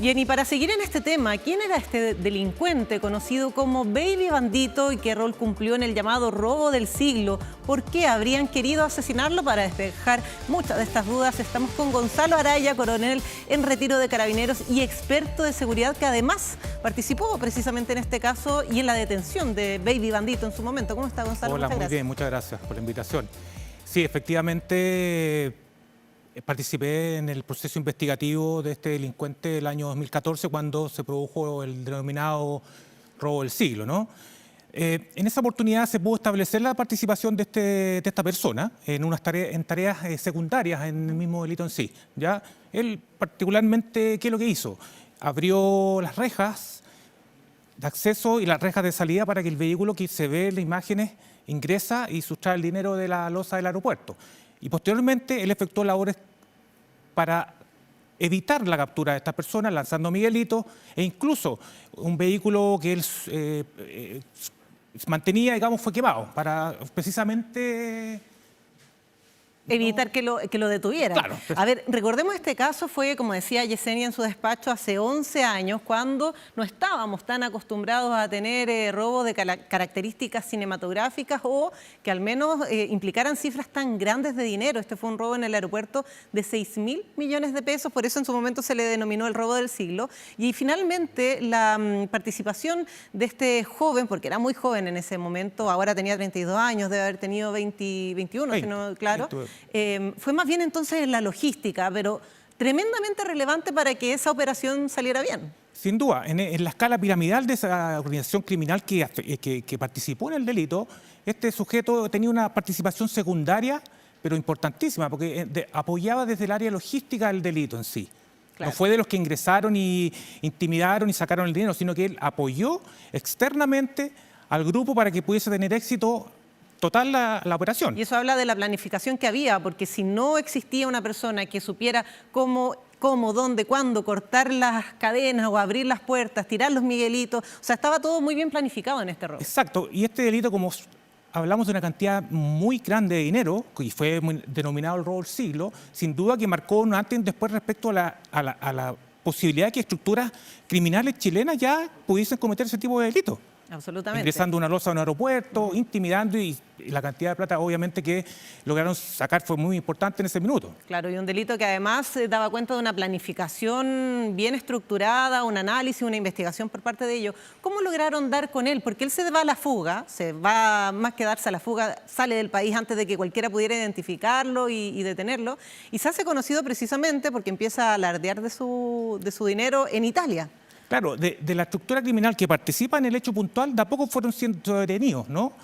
Bien, y para seguir en este tema, ¿quién era este delincuente conocido como Baby Bandito y qué rol cumplió en el llamado robo del siglo? ¿Por qué habrían querido asesinarlo? Para despejar muchas de estas dudas estamos con Gonzalo Araya, coronel en retiro de Carabineros y experto de seguridad, que además participó precisamente en este caso y en la detención de Baby Bandito en su momento. ¿Cómo está, Gonzalo? Hola, muy bien, muchas gracias por la invitación. Sí, efectivamente participé en el proceso investigativo de este delincuente el año 2014, cuando se produjo el denominado robo del siglo, ¿no? En esa oportunidad se pudo establecer la participación de esta persona en tareas secundarias en el mismo delito en sí, ¿ya? Él particularmente, ¿qué es lo que hizo? Abrió las rejas de acceso y las rejas de salida para que el vehículo que se ve en las imágenes ingresa y sustrae el dinero de la losa del aeropuerto. Y posteriormente él efectuó labores para evitar la captura de estas personas, lanzando Miguelito, e incluso un vehículo que él mantenía, digamos, fue quemado para precisamente evitar que lo detuvieran. Claro. A ver, recordemos este caso, fue, como decía Yesenia en su despacho, hace 11 años, cuando no estábamos tan acostumbrados a tener robos de características cinematográficas o que al menos implicaran cifras tan grandes de dinero. Este fue un robo en el aeropuerto de 6.000 millones de pesos, por eso en su momento se le denominó el robo del siglo. Y finalmente la participación de este joven, porque era muy joven en ese momento, ahora tenía 32 años, debe haber tenido 21, si no, claro. Fue más bien entonces la logística, pero tremendamente relevante para que esa operación saliera bien. Sin duda, en la escala piramidal de esa organización criminal que participó en el delito, este sujeto tenía una participación secundaria, pero importantísima, porque apoyaba desde el área logística el delito en sí. Claro. No fue de los que ingresaron y intimidaron y sacaron el dinero, sino que él apoyó externamente al grupo para que pudiese tener éxito total la operación. Y eso habla de la planificación que había, porque si no existía una persona que supiera cómo, dónde, cuándo cortar las cadenas o abrir las puertas, tirar los miguelitos, o sea, estaba todo muy bien planificado en este robo. Exacto, y este delito, como hablamos de una cantidad muy grande de dinero, y fue denominado el robo del siglo, sin duda que marcó un antes y un después respecto a la posibilidad de que estructuras criminales chilenas ya pudiesen cometer ese tipo de delitos. Absolutamente. Ingresando una losa a un aeropuerto, intimidando, y la cantidad de plata obviamente que lograron sacar fue muy importante en ese minuto. Claro, y un delito que además daba cuenta de una planificación bien estructurada, un análisis, una investigación por parte de ellos. ¿Cómo lograron dar con él? Porque él se va a la fuga, se va más que darse a la fuga, sale del país antes de que cualquiera pudiera identificarlo y detenerlo, y se hace conocido precisamente porque empieza a alardear de su dinero en Italia. Claro, de la estructura criminal que participa en el hecho puntual, de a poco fueron siendo detenidos, ¿no?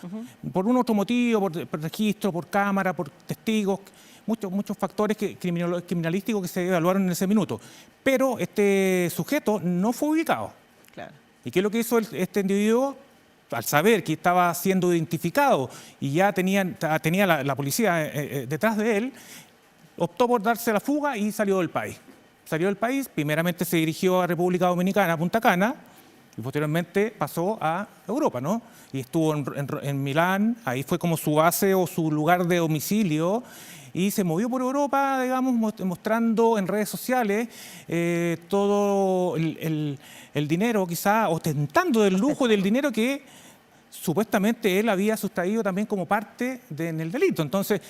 Por un otro motivo, por registro, por cámara, por testigos, muchos factores criminalísticos que se evaluaron en ese minuto. Pero este sujeto no fue ubicado. Claro. ¿Y qué es lo que hizo este individuo? Al saber que estaba siendo identificado y ya tenía la policía detrás de él, optó por darse la fuga y salió del país. Salió del país, primeramente se dirigió a República Dominicana, a Punta Cana, y posteriormente pasó a Europa, ¿no? Y estuvo en Milán, ahí fue como su base o su lugar de domicilio, y se movió por Europa, digamos, mostrando en redes sociales todo el dinero, quizá ostentando del lujo del dinero que supuestamente él había sustraído también como parte en el delito. Entonces,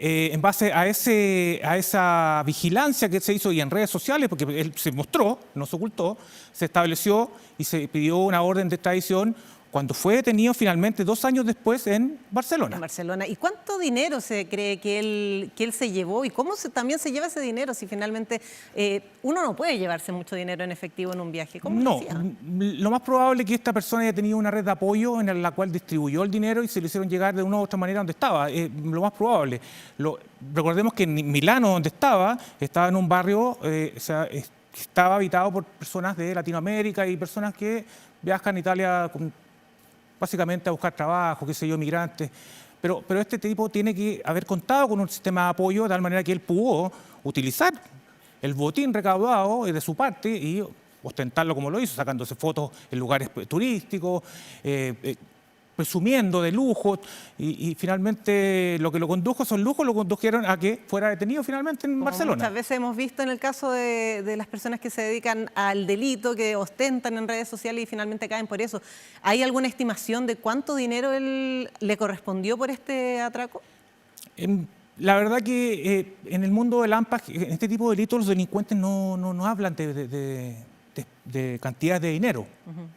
en base a esa vigilancia que se hizo y en redes sociales, porque él se mostró, no se ocultó, se estableció y se pidió una orden de extradición cuando fue detenido finalmente 2 años después en Barcelona. En Barcelona. ¿Y cuánto dinero se cree que él se llevó? ¿Y cómo también se lleva ese dinero si finalmente uno no puede llevarse mucho dinero en efectivo en un viaje? ¿Cómo lo hacía? Lo más probable es que esta persona haya tenido una red de apoyo en la cual distribuyó el dinero y se lo hicieron llegar de una u otra manera donde estaba. Lo más probable. Recordemos que en Milano, donde estaba en un barrio, estaba habitado por personas de Latinoamérica y personas que viajan a Italia básicamente a buscar trabajo, qué sé yo, migrantes. Pero este tipo tiene que haber contado con un sistema de apoyo de tal manera que él pudo utilizar el botín recaudado de su parte y ostentarlo como lo hizo, sacándose fotos en lugares turísticos, presumiendo de lujo y finalmente lo que lo condujo, esos lujos lo condujeron a que fuera detenido finalmente en Como Barcelona. muchas veces hemos visto en el caso de las personas que se dedican al delito, que ostentan en redes sociales y finalmente caen por eso. ¿Hay alguna estimación de cuánto dinero le correspondió por este atraco? La verdad que en el mundo del AMPA, en este tipo de delitos, los delincuentes no hablan de cantidades de dinero.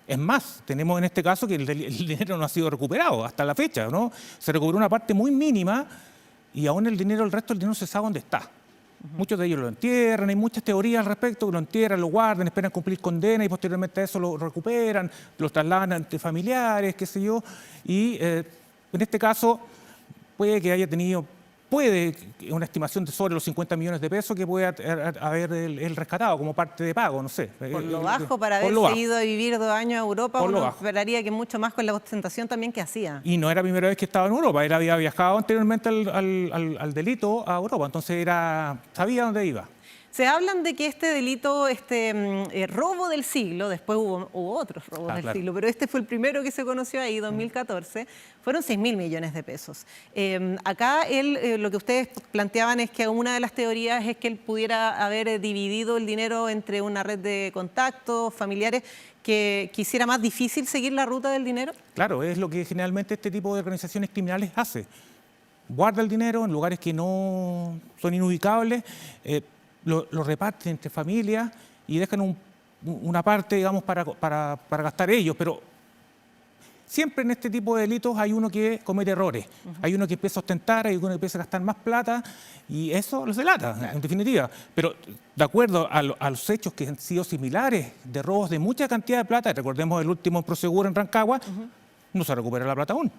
Es más, tenemos en este caso que el dinero no ha sido recuperado hasta la fecha, ¿no? Se recuperó una parte muy mínima y aún el resto del dinero se sabe dónde está. Muchos de ellos lo entierran, hay muchas teorías al respecto, que lo entierran, lo guardan, esperan cumplir condena y posteriormente a eso lo recuperan, lo trasladan ante familiares, qué sé yo. Y en este caso puede que haya tenido una estimación de sobre los 50 millones de pesos que puede haber el rescatado como parte de pago, no sé. Por lo bajo, para haberse ido a vivir 2 años a Europa, uno esperaría que mucho más con la ostentación también que hacía. Y no era la primera vez que estaba en Europa, él había viajado anteriormente al delito a Europa, entonces sabía dónde iba. Se hablan de que este delito, robo del siglo, después hubo otros robos del siglo, pero este fue el primero que se conoció ahí, 2014, fueron 6.000 millones de pesos. Acá lo que ustedes planteaban es que una de las teorías es que él pudiera haber dividido el dinero entre una red de contactos, familiares, que hiciera más difícil seguir la ruta del dinero. Claro, es lo que generalmente este tipo de organizaciones criminales hace. Guarda el dinero en lugares que no son inubicables, lo reparten entre familias y dejan una parte, digamos, para gastar ellos. Pero siempre en este tipo de delitos hay uno que comete errores. Hay uno que empieza a ostentar, hay uno que empieza a gastar más plata y eso los delata, en definitiva. Pero de acuerdo a los hechos que han sido similares de robos de mucha cantidad de plata, recordemos el último Prosegur en Rancagua, no se recupera la plata aún.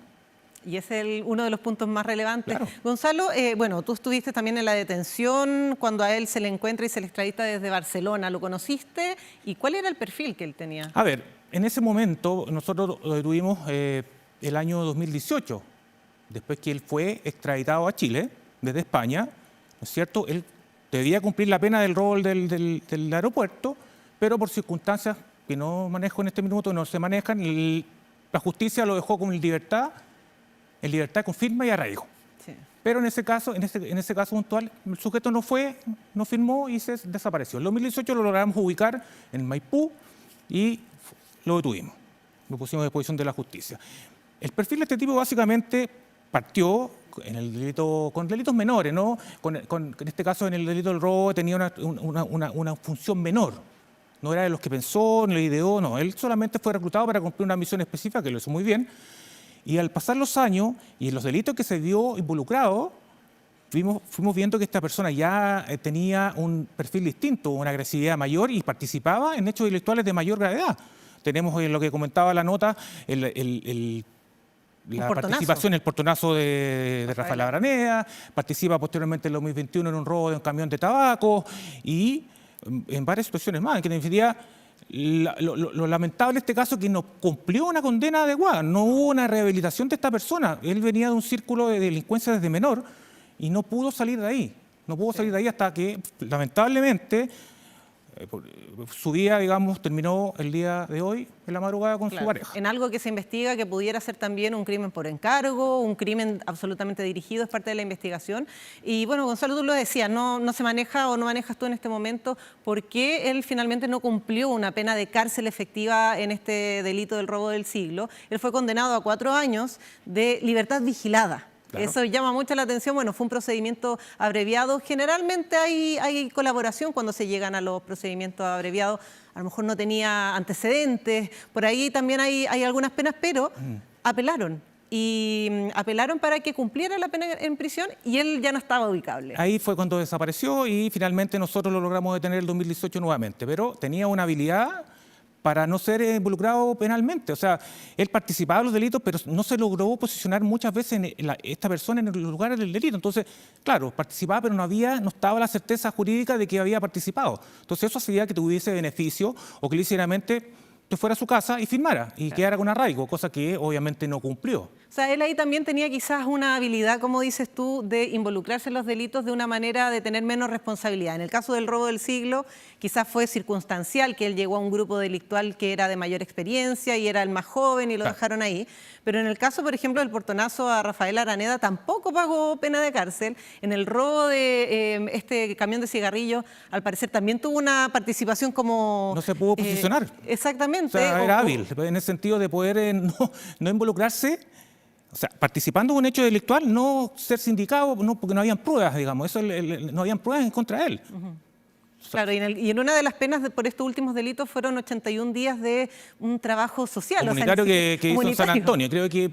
Y es uno de los puntos más relevantes. Claro. Gonzalo, bueno, tú estuviste también en la detención cuando a él se le encuentra y se le extradita desde Barcelona. ¿Lo conociste? ¿Y cuál era el perfil que él tenía? A ver, en ese momento nosotros lo detuvimos el año 2018, después que él fue extraditado a Chile desde España, ¿no es cierto? Él debía cumplir la pena del robo del aeropuerto, pero por circunstancias que no manejo en este minuto, no se manejan, la justicia lo dejó con libertad con firma y arraigo. Sí. Pero en ese caso puntual, el sujeto no firmó y se desapareció. En 2018 lo logramos ubicar en Maipú y lo detuvimos. Lo pusimos a disposición de la justicia. El perfil de este tipo básicamente partió con delitos menores, ¿no? En este caso, en el delito del robo tenía una función menor. No era de los que pensó, ni lo ideó, no. Él solamente fue reclutado para cumplir una misión específica, que lo hizo muy bien. Y al pasar los años y en los delitos que se vio involucrado, fuimos viendo que esta persona ya tenía un perfil distinto, una agresividad mayor y participaba en hechos delictuales de mayor gravedad. Tenemos lo que comentaba la nota, la participación en el portonazo de Rafael Abraneda, participa posteriormente en el 2021 en un robo de un camión de tabaco y en varias situaciones más, que en definitiva lo lamentable de este caso es que no cumplió una condena adecuada, no hubo una rehabilitación de esta persona. Él venía de un círculo de delincuencia desde menor y no pudo salir de ahí. No pudo salir de ahí hasta que, lamentablemente, su día, digamos, terminó el día de hoy, en la madrugada, con su pareja. En algo que se investiga que pudiera ser también un crimen por encargo, un crimen absolutamente dirigido, es parte de la investigación. Y bueno, Gonzalo, tú lo decías, no se maneja o no manejas tú en este momento por qué él finalmente no cumplió una pena de cárcel efectiva en este delito del robo del siglo. Él fue condenado a 4 años de libertad vigilada. Claro. Eso llama mucho la atención. Bueno, fue un procedimiento abreviado. Generalmente hay colaboración cuando se llegan a los procedimientos abreviados. A lo mejor no tenía antecedentes. Por ahí también hay algunas penas, pero apelaron. Y apelaron para que cumpliera la pena en prisión y él ya no estaba ubicable. Ahí fue cuando desapareció y finalmente nosotros lo logramos detener el 2018 nuevamente. Pero tenía una habilidad para no ser involucrado penalmente. O sea, él participaba en los delitos, pero no se logró posicionar muchas veces esta persona en los lugares del delito. Entonces, claro, participaba, pero no estaba la certeza jurídica de que había participado. Entonces, eso hacía que tuviese beneficio o que ligeramente usted fuera a su casa y firmara y quedara con arraigo, cosa que obviamente no cumplió. O sea, él ahí también tenía quizás una habilidad, como dices tú, de involucrarse en los delitos de una manera de tener menos responsabilidad. En el caso del robo del siglo, quizás fue circunstancial que él llegó a un grupo delictual que era de mayor experiencia y era el más joven y lo dejaron ahí. Pero en el caso, por ejemplo, del portonazo a Rafael Araneda, tampoco pagó pena de cárcel. En el robo de este camión de cigarrillos, al parecer también tuvo una participación como... No se pudo posicionar. Exactamente. O sea, era hábil, en el sentido de poder no involucrarse. O sea, participando en un hecho delictual, no ser sindicado, no, porque no habían pruebas, digamos, no habían pruebas en contra de él. Claro, y en una de las penas por estos últimos delitos fueron 81 días de un trabajo social. Comunitario, o sea, que hizo en San Antonio. Creo que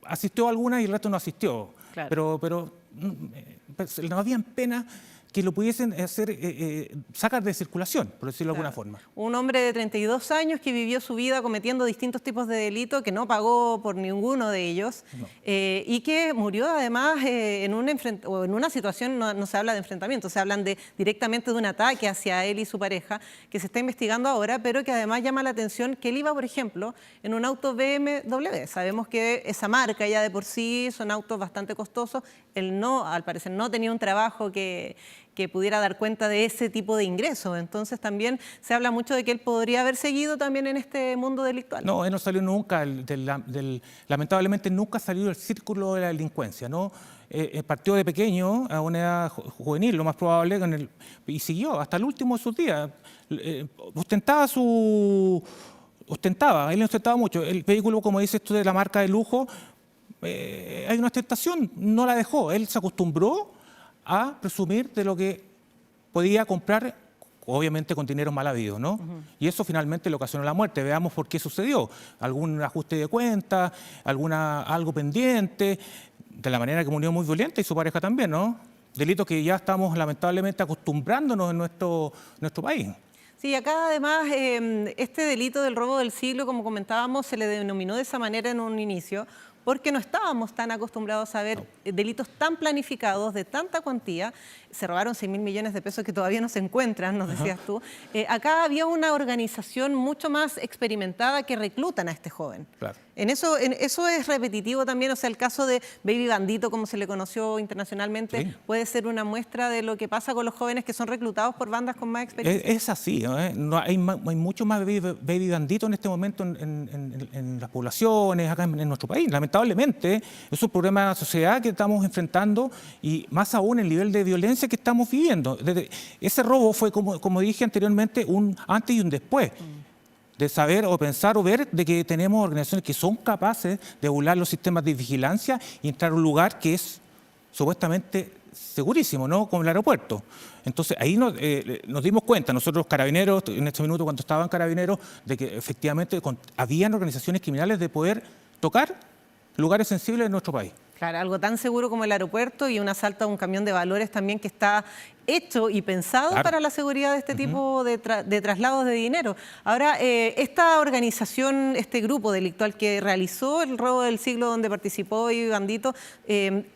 asistió a algunas y el resto no asistió. Claro. Pero no habían penas que lo pudiesen hacer sacar de circulación, por decirlo de alguna forma. Un hombre de 32 años que vivió su vida cometiendo distintos tipos de delitos, que no pagó por ninguno de ellos, y que murió además en una situación, no se habla de enfrentamiento, se hablan directamente de un ataque hacia él y su pareja, que se está investigando ahora, pero que además llama la atención que él iba, por ejemplo, en un auto BMW. Sabemos que esa marca ya de por sí son autos bastante costosos. Él no, al parecer, no tenía un trabajo que pudiera dar cuenta de ese tipo de ingresos. Entonces también se habla mucho de que él podría haber seguido también en este mundo delictual. No, él no salió nunca, lamentablemente nunca salió del círculo de la delincuencia, ¿no? Partió de pequeño, a una edad juvenil, lo más probable, y siguió hasta el último de sus días. Él ostentaba mucho. El vehículo, como dices tú, de la marca de lujo, hay una ostentación, no la dejó. Él se acostumbró a presumir de lo que podía comprar, obviamente con dinero mal habido, ¿no? Y eso finalmente le ocasionó la muerte. Veamos por qué sucedió. Algún ajuste de cuenta, algo pendiente, de la manera que murió muy violenta y su pareja también, ¿no? Delitos que ya estamos lamentablemente acostumbrándonos en nuestro país. Sí, acá además este delito del robo del siglo, como comentábamos, se le denominó de esa manera en un inicio, porque no estábamos tan acostumbrados a ver delitos tan planificados, de tanta cuantía. Se robaron 6.000 millones de pesos que todavía no se encuentran, nos decías tú. Acá había una organización mucho más experimentada que reclutan a este joven. Claro. Eso es repetitivo también, o sea, el caso de Baby Bandito, como se le conoció internacionalmente, sí, puede ser una muestra de lo que pasa con los jóvenes que son reclutados por bandas con más experiencia. Es así, ¿no? Hay mucho más baby bandito en este momento en las poblaciones, acá en nuestro país. Lamentablemente, es un problema de la sociedad que estamos enfrentando y más aún el nivel de violencia que estamos viviendo. Ese robo fue, como dije anteriormente, un antes y un después. De saber o pensar o ver de que tenemos organizaciones que son capaces de burlar los sistemas de vigilancia y entrar a un lugar que es supuestamente segurísimo, ¿no? Como el aeropuerto. Entonces ahí nos dimos cuenta, nosotros carabineros, en este minuto cuando estaban carabineros, de que efectivamente habían organizaciones criminales de poder tocar lugares sensibles de nuestro país. Claro, algo tan seguro como el aeropuerto y un asalto a un camión de valores también que está hecho y pensado para la seguridad de este tipo de traslados de dinero. Ahora, esta organización, este grupo delictual que realizó el robo del siglo donde participó Baby Bandito,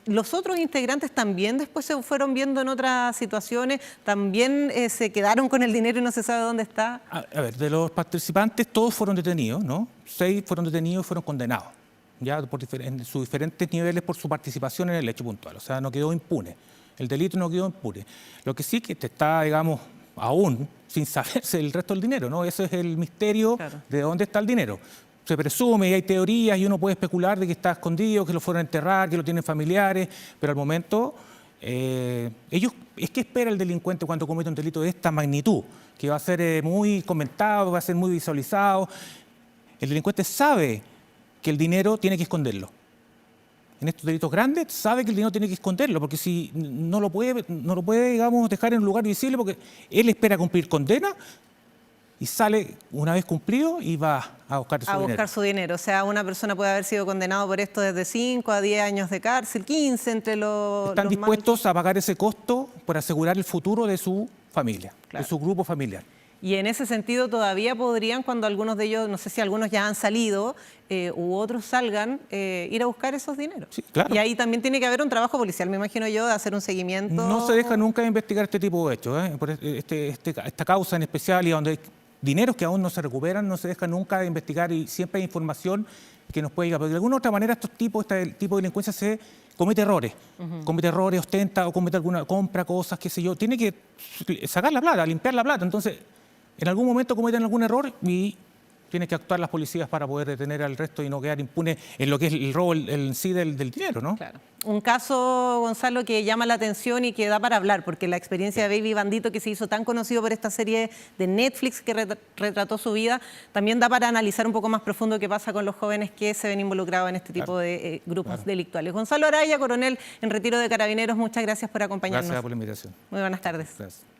¿los otros integrantes también después se fueron viendo en otras situaciones? ¿También se quedaron con el dinero y no se sabe dónde está? A ver, de los participantes todos fueron detenidos, ¿no? 6 fueron detenidos y fueron condenados. Ya en sus diferentes niveles por su participación en el hecho puntual. O sea, no quedó impune. El delito no quedó impune. Lo que sí que está, digamos, aún sin saberse el resto del dinero, ¿no? Ese es el misterio de dónde está el dinero. Se presume y hay teorías y uno puede especular de que está escondido, que lo fueron a enterrar, que lo tienen familiares, pero al momento ellos, es que espera el delincuente cuando comete un delito de esta magnitud, que va a ser muy comentado, va a ser muy visualizado. El delincuente sabe que el dinero tiene que esconderlo. En estos delitos grandes sabe que el dinero tiene que esconderlo, porque si no lo puede, digamos, dejar en un lugar visible, porque él espera cumplir condena y sale una vez cumplido y va a buscar su dinero. A buscar su dinero. O sea, una persona puede haber sido condenado por esto desde 5 a 10 años de cárcel, 15 entre los... Están dispuestos a pagar ese costo por asegurar el futuro de su familia, de su grupo familiar. Y en ese sentido todavía podrían, cuando algunos de ellos, no sé si algunos ya han salido u otros salgan, ir a buscar esos dineros. Sí, claro. Y ahí también tiene que haber un trabajo policial, me imagino yo, de hacer un seguimiento. No se deja nunca de investigar este tipo de hechos, por esta causa en especial y donde hay dineros que aún no se recuperan, no se deja nunca de investigar y siempre hay información que nos puede llegar. Porque de alguna u otra manera este tipo de delincuencia se comete errores. Comete errores, ostenta o comete alguna compra, cosas, qué sé yo. Tiene que sacar la plata, limpiar la plata. Entonces, en algún momento cometen algún error y tienen que actuar las policías para poder detener al resto y no quedar impune en lo que es el robo en sí del dinero, ¿no? Claro. Un caso, Gonzalo, que llama la atención y que da para hablar, porque la experiencia de Baby Bandito, que se hizo tan conocido por esta serie de Netflix que retrató su vida, también da para analizar un poco más profundo qué pasa con los jóvenes que se ven involucrados en este tipo de grupos delictuales. Gonzalo Araya, coronel en retiro de Carabineros, muchas gracias por acompañarnos. Gracias por la invitación. Muy buenas tardes. Gracias.